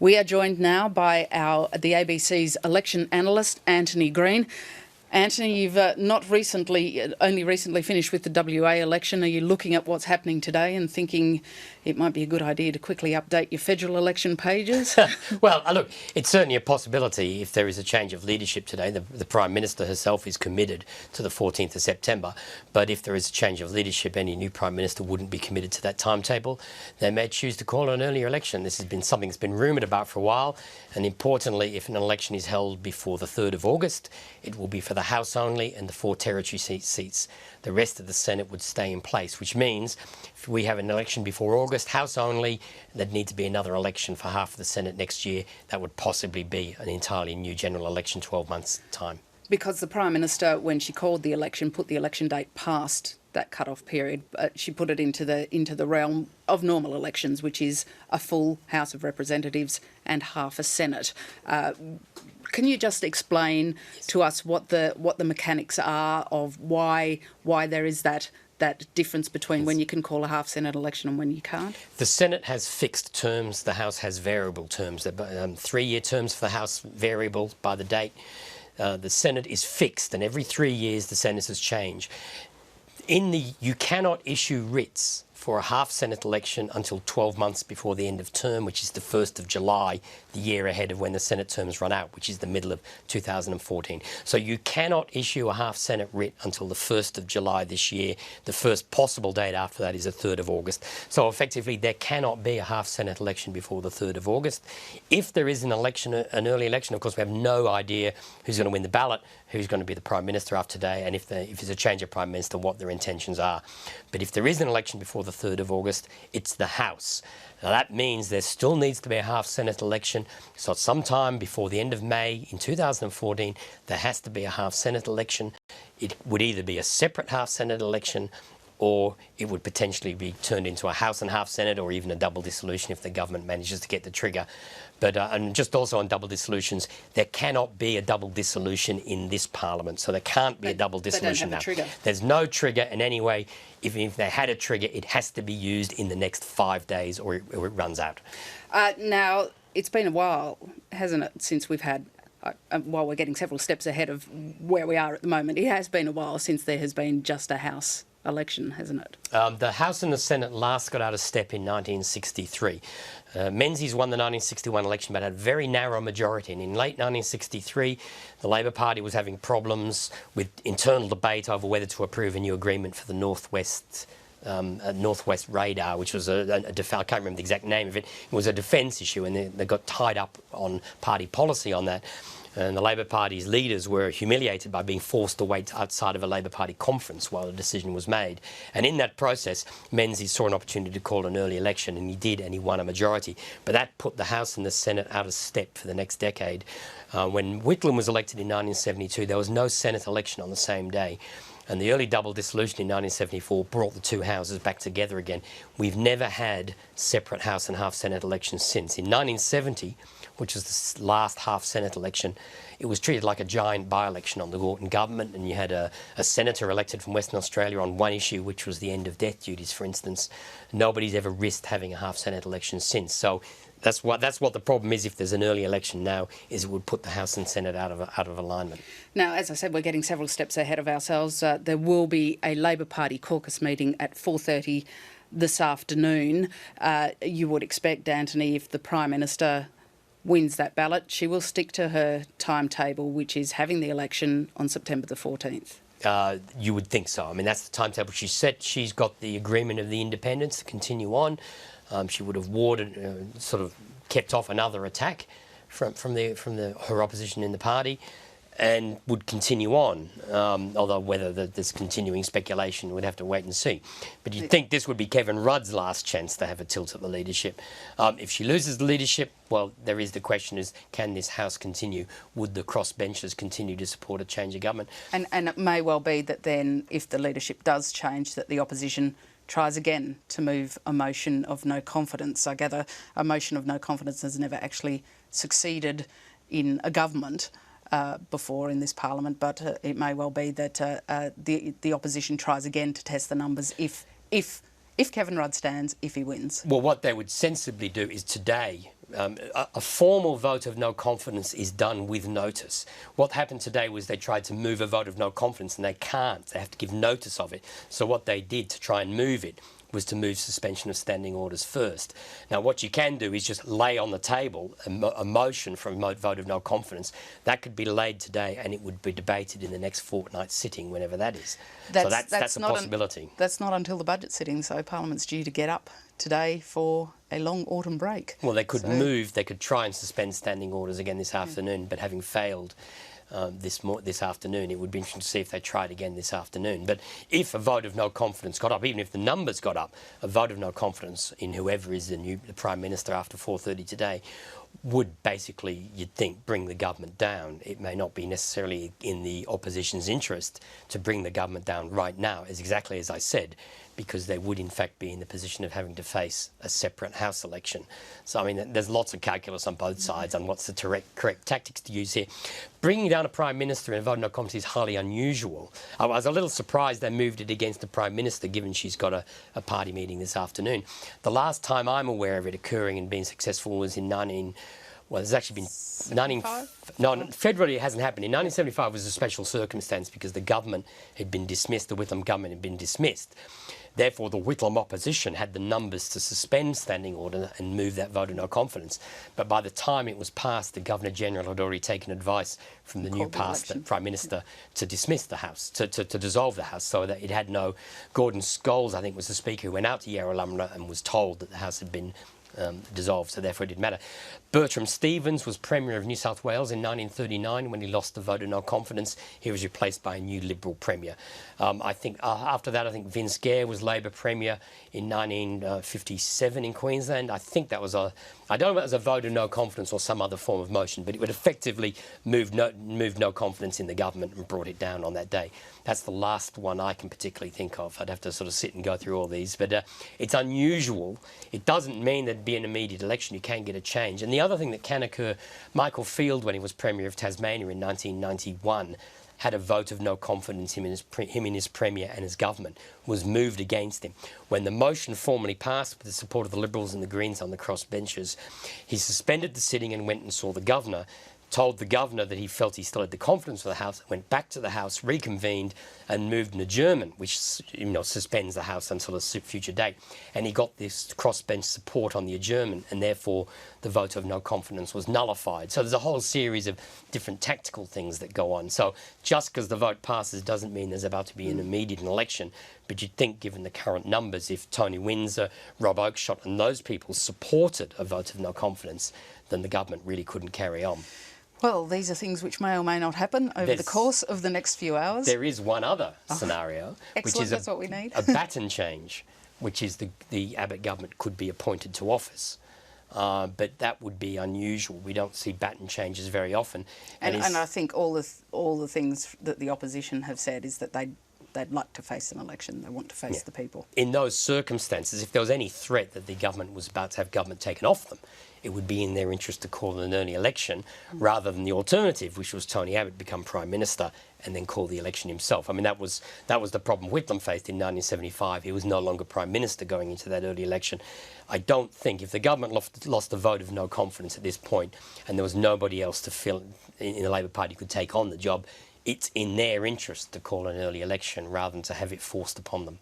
We are joined now by the ABC's election analyst, Antony Green. Antony, you've only recently finished with the WA election. Are you looking at what's happening today and thinking it might be a good idea to quickly update your federal election pages? Well, look, it's certainly a possibility if there is a change of leadership today. The Prime Minister herself is committed to the 14th of September. But if there is a change of leadership, any new Prime Minister wouldn't be committed to that timetable. They may choose to call an earlier election. This has been something that's been rumoured about for a while. And importantly, if an election is held before the 3rd of August, it will be for the House only and the 4 territory seats. The rest of the Senate would stay in place, which means if we have an election before August, House only, there'd need to be another election for half of the Senate next year. That would possibly be an entirely new general election 12 months' time. Because the Prime Minister, when she called the election, put the election date past that cut-off period. She put it into the realm of normal elections, which is a full House of Representatives and half a Senate. Can you just explain to us what the mechanics are of why there is that difference between when you can call a half Senate election and when you can't? The Senate has fixed terms, the House has variable terms. 3-year terms for the House, variable by the date. The Senate is fixed, and every 3 years the senators change. You cannot issue writs for a half Senate election until 12 months before the end of term, which is the 1st of July, the year ahead of when the Senate terms run out, which is the middle of 2014. So you cannot issue a half Senate writ until the 1st of July this year. The first possible date after that is the 3rd of August. So effectively, there cannot be a half Senate election before the 3rd of August. If there is an early election, of course, we have no idea who's going to win the ballot, who's going to be the Prime Minister after today, and if there's a change of Prime Minister, what their intentions are. But if there is an election before the 3rd of August, it's the House. Now that means there still needs to be a half Senate election. So sometime before the end of May in 2014, there has to be a half Senate election. It would either be a separate half Senate election, or it would potentially be turned into a House and half Senate, or even a double dissolution if the government manages to get the trigger. But and just also on double dissolutions, there cannot be a double dissolution in this Parliament. So there can't be a double dissolution now. There's no trigger, and anyway, if they had a trigger, it has to be used in the next 5 days, or it runs out. Now, it's been a while, hasn't it, since we've had, while we're getting several steps ahead of where we are at the moment, it has been a while since there has been just a House election, hasn't it? The House and the Senate last got out of step in 1963. Menzies won the 1961 election but had a very narrow majority, and in late 1963 the Labor Party was having problems with internal debate over whether to approve a new agreement for the Northwest radar, which was I can't remember the exact name of it. It was a defence issue, and they got tied up on party policy on that. And the Labor Party's leaders were humiliated by being forced to wait outside of a Labor Party conference while the decision was made. And in that process, Menzies saw an opportunity to call an early election, and he did, and he won a majority. But that put the House and the Senate out of step for the next decade. When Whitlam was elected in 1972, there was no Senate election on the same day. And the early double dissolution in 1974 brought the two houses back together again. We've never had separate House and half Senate elections since. In 1970, which was the last half Senate election, it was treated like a giant by-election on the Gorton government, and you had a senator elected from Western Australia on one issue, which was the end of death duties, for instance. Nobody's ever risked having a half Senate election since. So that's what the problem is if there's an early election now, is it would put the House and Senate out of alignment. Now, as I said, we're getting several steps ahead of ourselves. There will be a Labor Party caucus meeting at 4:30 this afternoon. You would expect, Antony, if the Prime Minister wins that ballot, she will stick to her timetable, which is having the election on September the 14th. You would think so. I mean, that's the timetable she set. She's got the agreement of the independents to continue on. She would have warded, sort of kept off another attack from her opposition in the party, and would continue on, although whether there's continuing speculation, we'd have to wait and see. But you'd think this would be Kevin Rudd's last chance to have a tilt at the leadership. If she loses the leadership, well, there is the question is, can this House continue? Would the crossbenchers continue to support a change of government? And it may well be that then, if the leadership does change, that the opposition tries again to move a motion of no confidence. I gather a motion of no confidence has never actually succeeded in a government before in this Parliament, but it may well be that the opposition tries again to test the numbers if Kevin Rudd stands, if he wins. Well, what they would sensibly do is today A formal vote of no confidence is done with notice. What happened today was they tried to move a vote of no confidence and they can't. They have to give notice of it. So what they did to try and move it was to move suspension of standing orders first. Now, what you can do is just lay on the table a motion for a vote of no confidence. That could be laid today and it would be debated in the next fortnight sitting, whenever that is. So that's a possibility. That's not until the budget sitting, so Parliament's due to get up today for a long autumn break. Well, they could they could try and suspend standing orders again this afternoon, but having failed this afternoon, it would be interesting to see if they tried again this afternoon. But if a vote of no confidence got up, even if the numbers got up, a vote of no confidence in whoever is the Prime Minister after 4:30 today would basically, you'd think, bring the government down. It may not be necessarily in the opposition's interest to bring the government down right now, as exactly as I said, because they would in fact be in the position of having to face a separate House election. So, I mean, there's lots of calculus on both sides on what's the correct tactics to use here. Bringing down a Prime Minister in a vote of no confidence is highly unusual. I was a little surprised they moved it against the Prime Minister, given she's got a party meeting this afternoon. The last time I'm aware of it occurring and being successful was in there's actually been 75? No, federally it hasn't happened. In 1975 was a special circumstance because the government had been dismissed, the Whitlam government had been dismissed. Therefore, the Whitlam opposition had the numbers to suspend standing order and move that vote of no confidence. But by the time it was passed, the Governor-General had already taken advice from the new Prime Minister to dismiss the House, to dissolve the House, so that it had no... Gordon Scholes, I think, was the Speaker who went out to Yarralumla and was told that the House had been dissolved, so therefore it didn't matter. Bertram Stevens was Premier of New South Wales in 1939 when he lost the vote of no confidence. He was replaced by a new Liberal Premier. I think after that, I think Vince Gare was Labor Premier in 1957 in Queensland. I think that was I don't know if it was a vote of no confidence or some other form of motion, but it would effectively move no confidence in the government and brought it down on that day. That's the last one I can particularly think of. I'd have to sort of sit and go through all these, but it's unusual. It doesn't mean there'd be an immediate election. You can get a change. And the other thing that can occur, Michael Field, when he was Premier of Tasmania in 1991, had a vote of no confidence in his Premier and his government, was moved against him. When the motion formally passed with the support of the Liberals and the Greens on the cross benches, he suspended the sitting and went and saw the Governor, told the Governor that he felt he still had the confidence of the House, went back to the House, reconvened and moved an adjournment, which suspends the House until a future date. And he got this crossbench support on the adjournment, and therefore the vote of no confidence was nullified. So there's a whole series of different tactical things that go on. So just because the vote passes doesn't mean there's about to be an immediate election. But you'd think, given the current numbers, if Tony Windsor, Rob Oakeshott and those people supported a vote of no confidence, then the government really couldn't carry on. Well, these are things which may or may not happen over the course of the next few hours. There is one other scenario, which is that's what we need. a baton change, which is the Abbott government could be appointed to office. But that would be unusual. We don't see baton changes very often. And I think all the things that the opposition have said is that they'd like to face an election. They want to face the people. In those circumstances, if there was any threat that the government was about to have government taken off them, it would be in their interest to call an early election rather than the alternative, which was Tony Abbott become Prime Minister and then call the election himself. I mean, that was the problem Whitlam faced in 1975. He was no longer Prime Minister going into that early election. I don't think if the government lost the vote of no confidence at this point and there was nobody else to fill in the Labor Party could take on the job, it's in their interest to call an early election rather than to have it forced upon them.